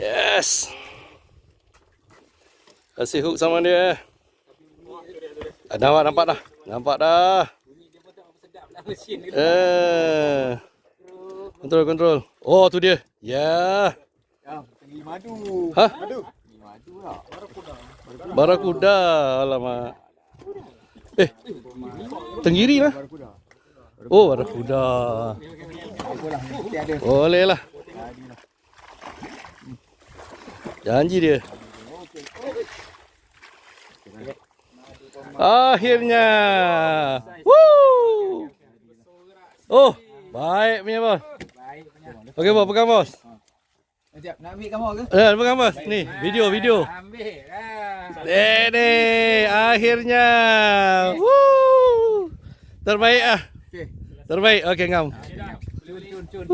Yes. Kasih hook sama dia. Nampak dah. Nampak dah. Kontrol. Oh, tu dia. Ya. Tenggiri madu. Hah? Madu lah. Barakuda. Alamak. Tenggiri lah. Oh, barakuda. Apalah, mesti ada. Boleh lah. Janji dia. Akhirnya. Woo. Oh, baik punya bos. Okey bos, pegang bos. Sekejap, nak ambil gambar ke? Pegang bos. Ni, video. Ambil lah. Ini akhirnya. Woo. Terbaik ah. Okey. Terbaik. Okey, ngam. Cun.